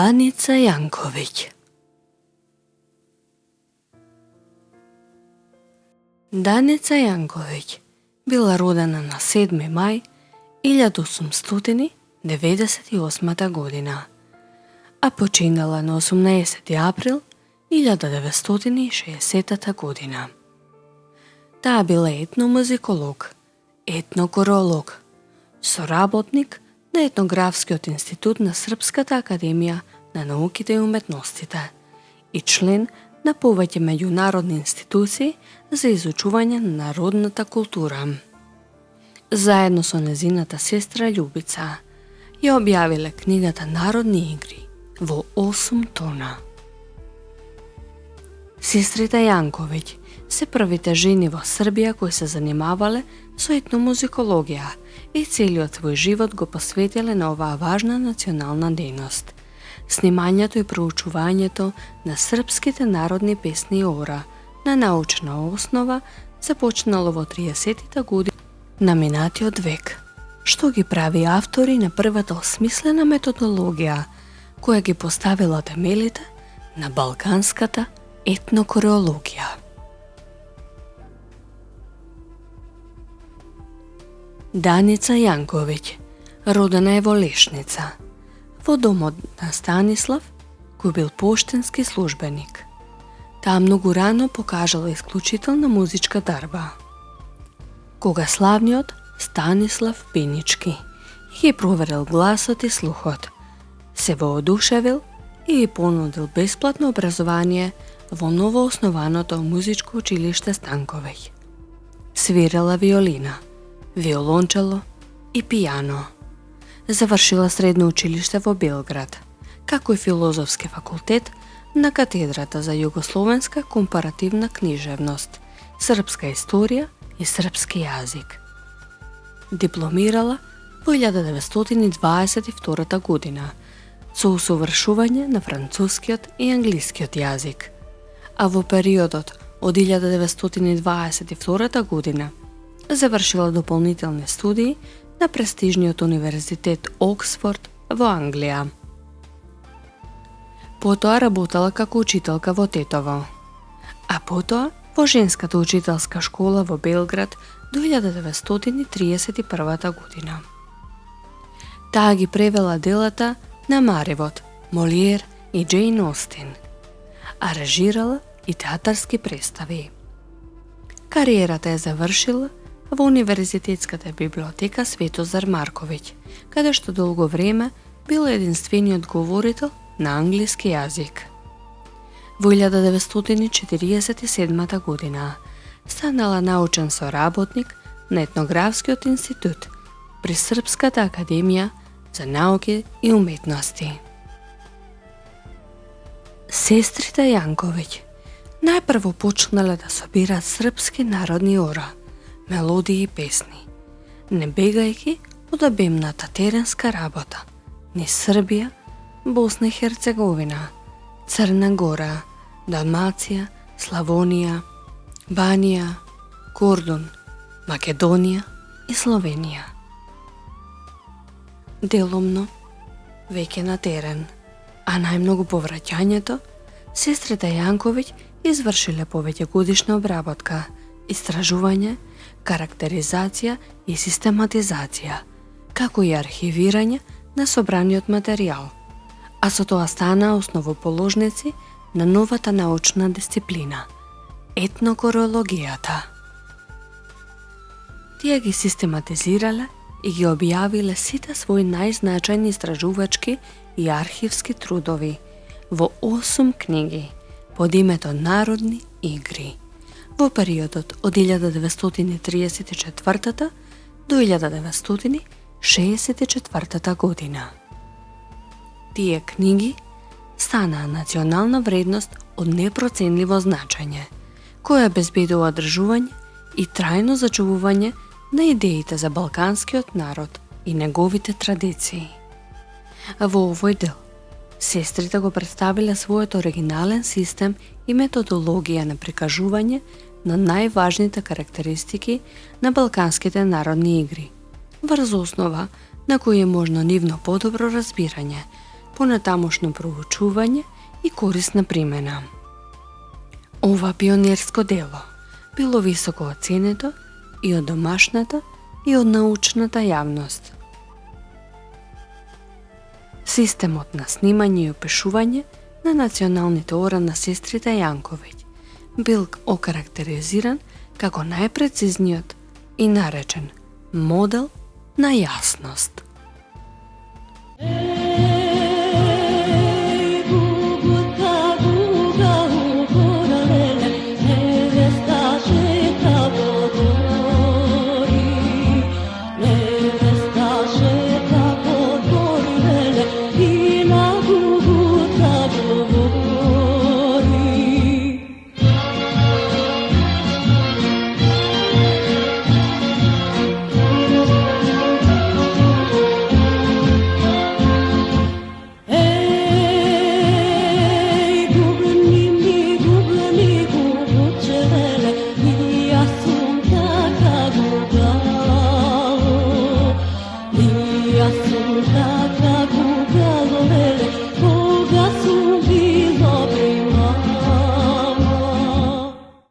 Danica Janković. Danica Janković bila rodena na 7. maj 1898. godina, a počinala na 18. april 1960. godina. Ta bila etnomuzikolog, etnokoreolog, soraботник на Етнографскиот институт на Српската академија на науките и уметностите и член на повеќе меѓународни институции за изучување на народната култура. Заедно со незината сестра Љубица ја објавиле книгата Народни игри во 8 тома. Сестрите Јанковиќ се првите жени во Србија кои се занимавале со етномузикологија и целиот свој живот го посветиле на оваа важна национална дејност. Снимањето и проучувањето на српските народни песни и ора на научна основа започнало во 30-тите години на минатиот век, што ги прави автори на првата осмислена методологија која ги поставила темелите на балканската етнокореологија. Danica Janković родена е во Лешница, во домот на Станислав, кој бил поштенски службеник. Таа многу рано покажала исклучителна музичка дарба. Кога славниот Станислав Пинички ги проверил гласот и слухот, се воодушевил и ги понудил бесплатно образование во новооснованото музичко училиште Станковеќ. Свирела виолина, виолончело и пијано. Завршила средно училиште во Белград, како и филозофски факултет на катедрата за југословенска компаративна книжевност, српска историја и српски јазик. Дипломирала во 1922 година со усовршување на францускиот и англискиот јазик, а во периодот од 1922 година завршила дополнителни студии на престижниот универзитет Оксфорд во Англија. Потоа работела како учителка во Тетово, а потоа во женската учителска школа во Белград до 1931 година. Таа ги превела делата на Маривот, Молиер и Џејн Остин, а режирала и театарски представи. Кариерата е завршила во Универзитетската библиотека Светозар Марковиќ, каде што долго време бил единствениот говорител на англиски јазик. Во 1947 година станала научен соработник на Етнографскиот институт при Српската академија за науки и уметности. Сестрите Јанковиќ најпрво почнале да собираат српски народни ора, мелодии и песни, не бегајќи од обемната теренска работа низ Србија, Босна и Херцеговина, Црна Гора, Далмација, Славонија, Банија, Кордун, Македонија и Словенија. Деломно веќе на терен, а најмногу по враќањето, сестрите Јанковиќ извршиле повеќе годишна обработка, истражување, карактеризација и систематизација, како и архивирање на собраниот материјал, а со тоа стана основоположници на новата научна дисциплина – етнокореологијата. Тие ги систематизирале и ги објавиле сите своји најзначајни истражувачки и архивски трудови во 8 книги под името Народни игри во периодот од 1934 до 1964 година. Тие книги станаа национална вредност од непроценливо значење, која обезбедува одржување и трајно зачувување на идеите за балканскиот народ и неговите традиции. Во овој дел, сестрите го представиле својот оригинален систем и методологија на прикажување на најважните карактеристики на балканските народни игри, врз основа на кој е можно нивно подобро разбирање понатамошно проучување и корисна примена. Ова пионерско дело било високо оценето и од домашната и од научната јавност. Системот на снимање и опишување на националните ора на сестрите Јанковиќ бил окарактеризиран како најпрецизниот и наречен модел на јасност.